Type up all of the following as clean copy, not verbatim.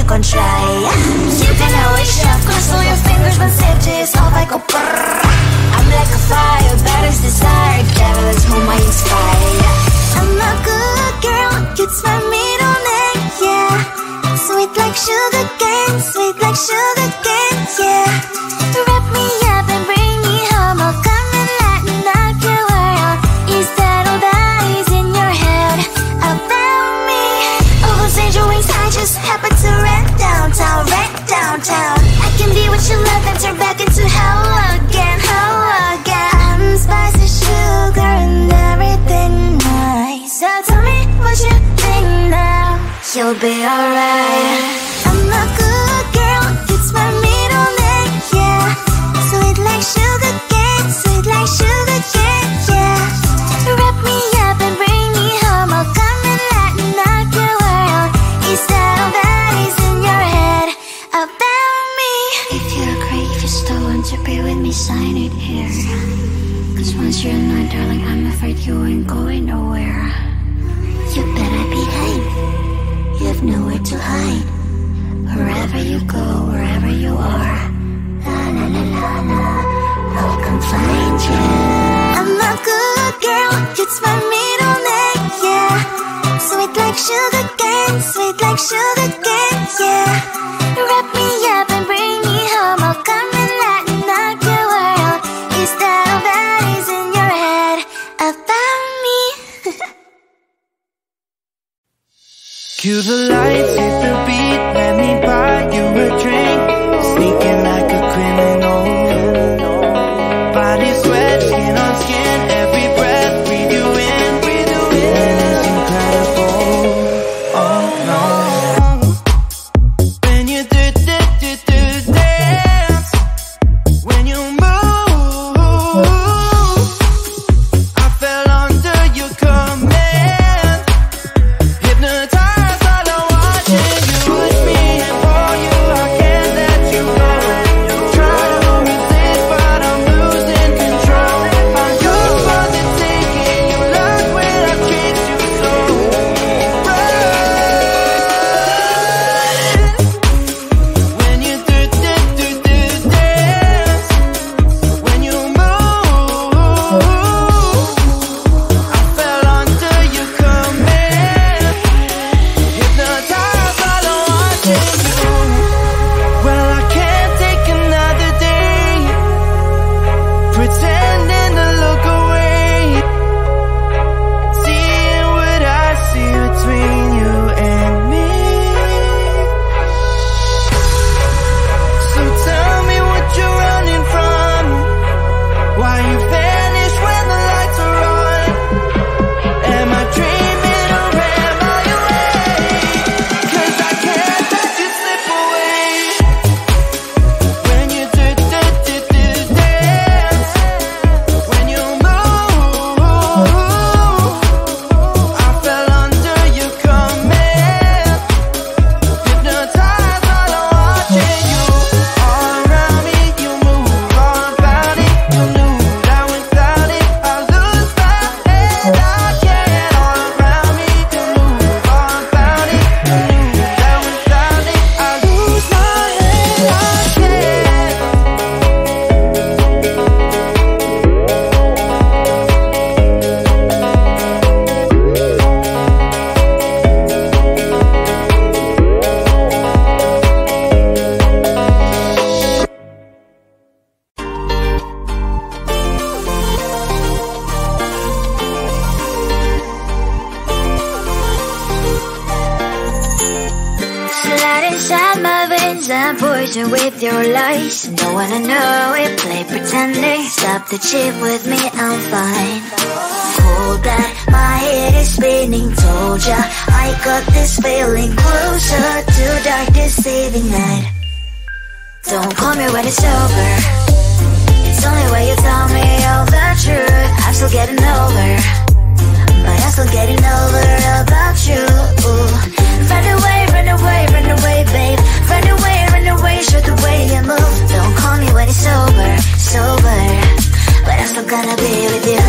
gon' try. You can always shove, cross all your fingers when safety is off, I go brrrr. I'm like a fire, baddest desire, devil is whom I inspire. I'm a good girl, you'd smell me on it, yeah. Sweet like sugar cane, sweet like sugar cane, yeah. Wrap me up and bring me home, I'll come and lighten up your world. Is that all that is in your head about me? Oh, those angel wings, I just happen to rent downtown, I can be what you love and turn back into hell again, I'm spicy sugar and everything nice. So tell me what you think now, you'll be alright. I'm a good girl, it's my middle name, yeah. Sweet like sugar cane, sweet like sugar cane, yeah. Wrap me up and bring me home, I'll come and lighten up your world. Is that all that is in your head about me? If you're great, if you still want to be with me, sign it here. Cause once you're not, darling, I'm afraid you ain't going nowhere. You better behave, you have nowhere to hide. Wherever you go, wherever you are, la la la la la, I'll come find you. I'm a good girl, it's my middle name, yeah. Sweet like sugar cane, sweet like sugar cane, yeah. Wrap me up and bring me home, I'll come and lighten up your world. Is that all that is in your head about me? Cue the lights, hit the beat, let me buy you a drink. Sneaking like a criminal. Body sweat, skin on skin, every breath, breathe you in, and it's incredible. Oh no. When you do dance, when you move, I fell under your command, hypnotized all I watching you. Push me and pull you, I can't let you go. Try to resist, but I'm losing control. I'm yours for the taking, you love when I treat you so right. When you do dance, when you move, I fell under your command, hypnotized all I watching you. Well, I can't take another day pretending to look away, seeing what I see between you and me. So tell me what you're running from, why you vanish when the lights are on. Am I dreaming or am I awake? 'Cause I can't let you slip away. When you do dance, when you move, I fell under your command, hypnotized all I watching you. All around me, you move, all about it, you knew that without it, I lose my head. I can't. All around me, you move, all about it, you knew that without it, I lose my head. I can't. Slide inside my veins and poison with your lies. Don't wanna know it, play pretending. Stop the chip with me, I'm fine. Hold that, my head is spinning. Told ya, I got this feeling closer to dark deceiving night. Don't call me when it's over. It's only when you tell me all the truth. I'm still getting over, but I'm still getting over about you. Run away, run away, run away, babe. Run away, show the way you move. Don't call me when it's over, sober, but I'm still gonna be with you.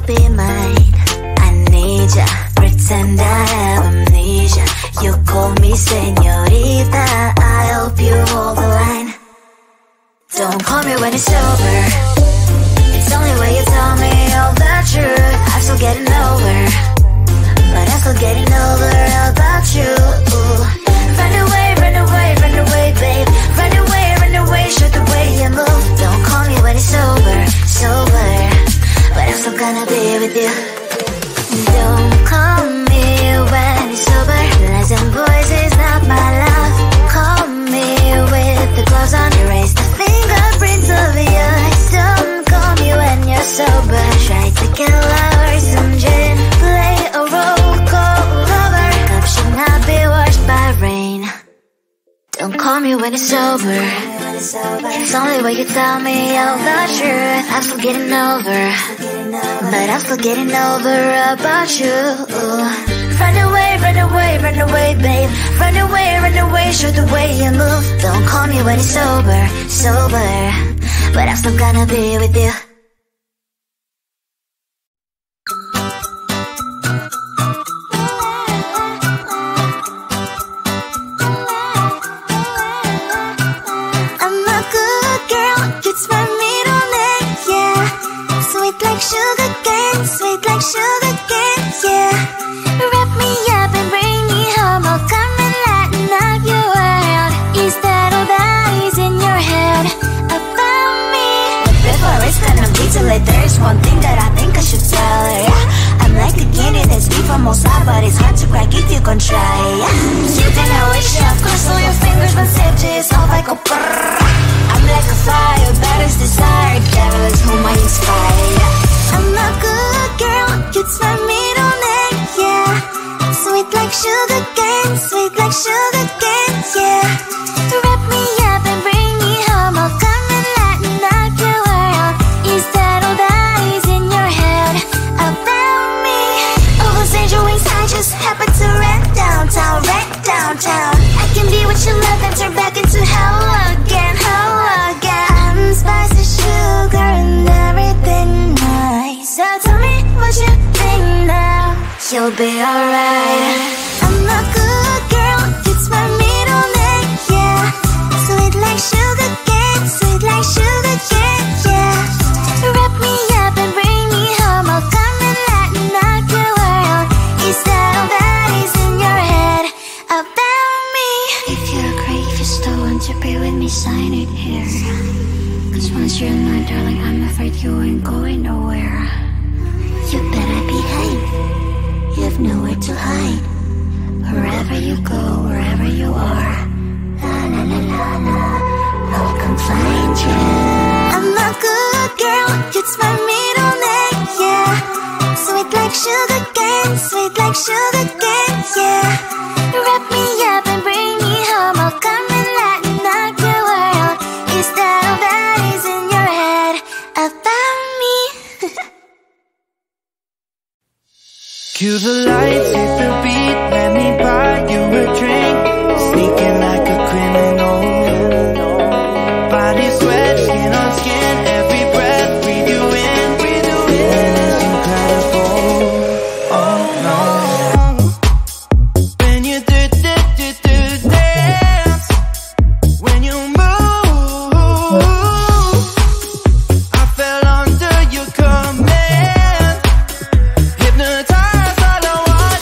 be mine. I need ya, pretend I have amnesia. You call me señorita, I hope you hold the line. Don't call me when it's over. It's only when you tell me all the truth. I'm still getting over, but I'm still getting over about you. Run away, run away, run away, babe. Run away, show the way you move. Don't call me when it's over, sober, but I'm still gonna be with you. Don't call me when it's over. Lies and boys is not my love. Call me with the gloves on. Erase the fingerprints of yours. Don't call me when you're sober. Try to get lower, some gin. Play a role, call lover. Cup should not be washed by rain. Don't call me when it's over. It's only when you tell me all the truth. I'm still getting over, but I'm still getting over about you. Run away, run away, run away, babe. Run away, show the way you move. Don't call me when it's sober, sober, but I'm still gonna be with you. Sugar cane, sweet like sugar cane, yeah. Wrap me up and bring me home. I'll come and lighten up your world. Is that all that is in your head about me? Before it's gonna be too late, there's one thing that I think I should tell her, yeah. I'm like the candy that's deep from outside, but it's hard to crack if you can try, yeah. You can always shove, cross all your fingers, but safety is off, I go brrrr. I'm like a fire, battles desire, devil is whom I inspire, yeah. I'm a good girl, it's my middle name, yeah. Sweet like sugar cane, sweet like sugar cane, yeah. Wrap me up and bring me home. I'll come and lighten up your world. Is that all that is in your head about me? All those angel wings I just happen to rent downtown, rent downtown. I can be what you love and turn back into hell again, hell again. I'm spicy sugar and everything nice. So tell me what you think now. You'll be alright. I'm a good girl, it's my middle name, yeah. Sweet like sugar cane, sweet like sugar cane, yeah. Wrap me up and bring me home. I'll come and lighten up your world. Is that all that is in your head about me? If you agree, if you still want to be with me, sign it here. Cause once you're mine, darling, I'm afraid you ain't going nowhere. You better behave, you have nowhere to hide. Wherever you go, wherever you are, la la la la la, I'll come find you. I'm a good girl, it's my middle name, yeah. Sweet like sugar cane, sweet like sugar cane, yeah. Wrap me up and bring me home. I'll come and lighten up your world. Is that all that is in your head about me? Cue the lights, hit the beat, let me buy you a drink. Sneaking like a criminal. Body sweat, skin on skin, every breath, breathe you in, breathe you in. It's incredible, oh no. When you do dance, when you move, I fell under your command. Hypnotized, all I want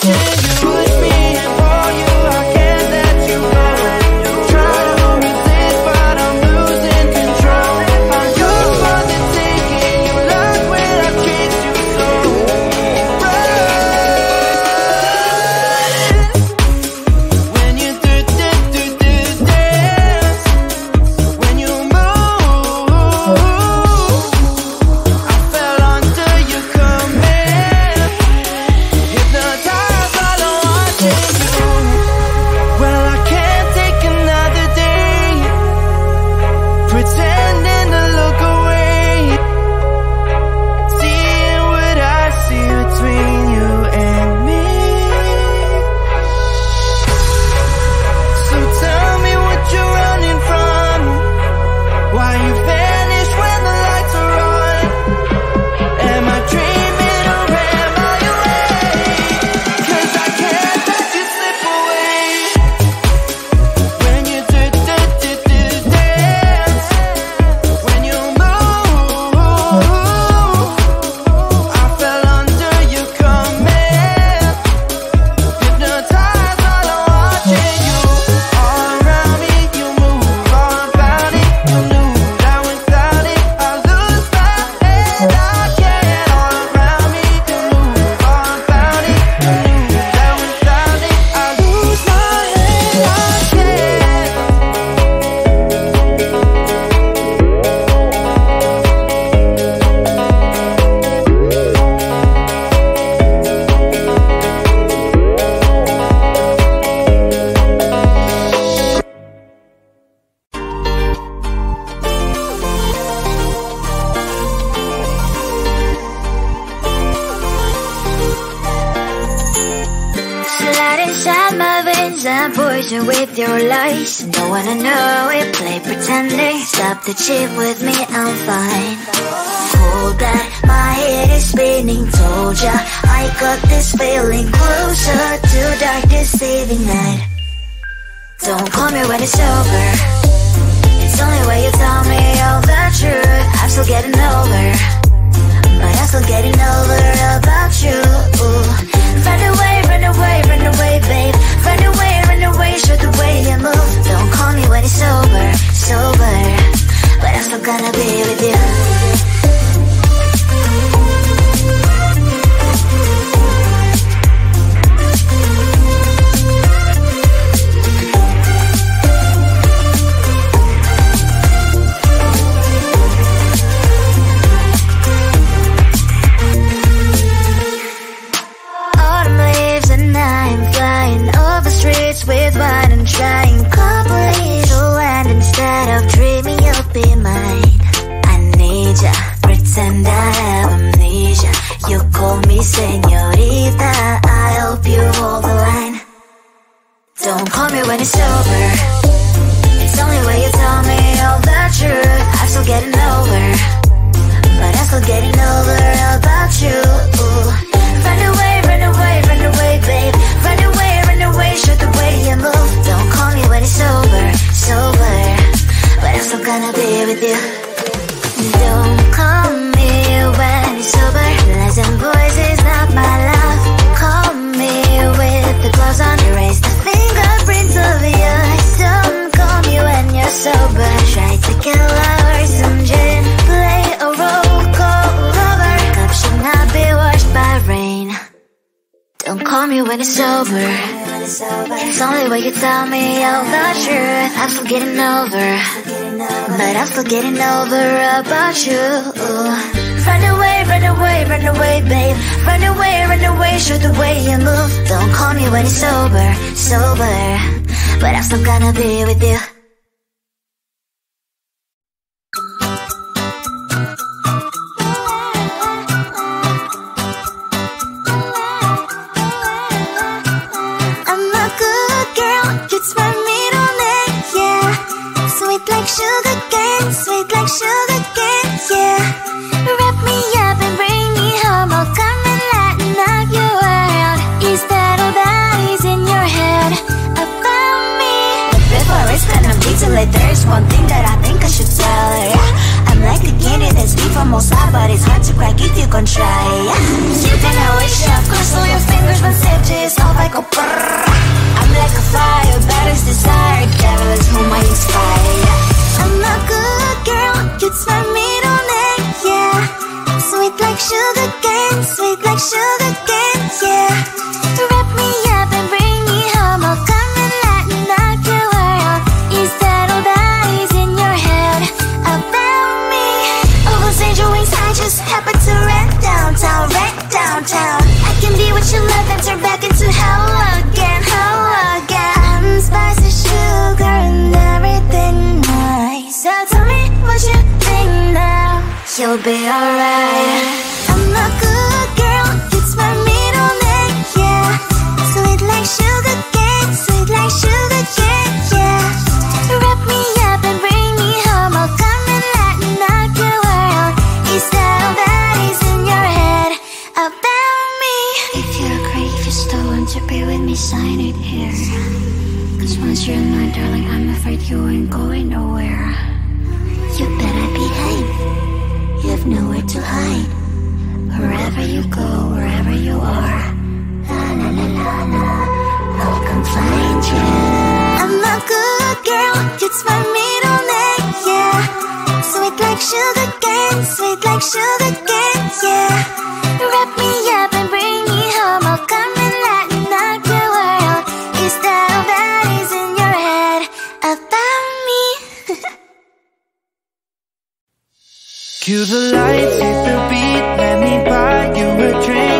poison with your lies. Don't wanna know it, play pretending. Stop the cheat with me, I'm fine. Hold that, my head is spinning. Told ya, I got this feeling. Closer to dark deceiving night. Don't call me when it's over. It's only when you tell me all the truth. I'm still getting over, but I'm still getting over about you. Run away, run away, run away, babe. Run away, show the way you move. Don't call me when it's over, sober, but I'm still gonna be with you. With wine and trying complete land instead of dreaming you'll be mine. I need ya, pretend I have amnesia. You call me señorita, I hope you hold the line. Don't call me when it's over. It's only when you tell me all the truth. I'm still getting over, but I'm still getting over about you. Run away, run away, run away, babe. Run away, show the way you move. Don't call me when it's over, sober, but I'm still gonna be with you. Don't call me when it's over. Lies and voices, not my love. Call me with the gloves on. Erase the fingerprints of your eyes. Don't call me when you're sober. Try to kill hours, some gin. Play a role, call lover. Cup should not be washed by rain. Don't call me when it's over. It's only when you tell me all the truth. I'm still getting over, but I'm still getting over about you. Run away, run away, run away, babe. Run away, show the way you move. Don't call me when it's over, sober, but I'm still gonna be with you. Sugar cane, sweet like sugar cane, yeah. Wrap me up and bring me home. I'll come and lighten up your world. Is that all that is in your head about me? But before it's gonna be too late, there's one thing that I think I should tell her, yeah. I'm like a candy that's deep from outside, but it's hard to crack if you can try, yeah. You can always shove, cross all your fingers, but safety is all like a brrrr. I'm like a fire, batters desire, devil is whom I inspire, yeah. I'm a good girl, it's my middle name, yeah. Sweet like sugar cane, sweet like sugar cane, yeah. Wrap me up and bring me home. I'll come and lighten up your world. Is that all that is in your head about me? Ovals, angel wings, I just happen to rent downtown, I can be what you love and turn back into hell again, I'm spicy sugar and everything nice. So tell me what you think now. You'll be alright. I'm a good girl, it's my middle name, yeah. Sweet like sugar cane, sweet like sugar cane, yeah. Wrap me up and bring me home. I'll come and lighten up your world. Is that all that is in your head about me? If you're great, if you're still want to be with me, sign it here. Cause once you're mine, darling, I'm afraid you ain't going nowhere. You better behave, you have nowhere to hide. Wherever you go, wherever you are, la la la la la, I'll come find you. I'm a good girl, it's my middle name, yeah. Sweet like sugar cane, sweet like sugar cane, yeah. Wrap me up and bring me home. I'll come and lighten up your world. Is that all that is in your head about me? Cue the lights, hit the beat, let me buy you a drink.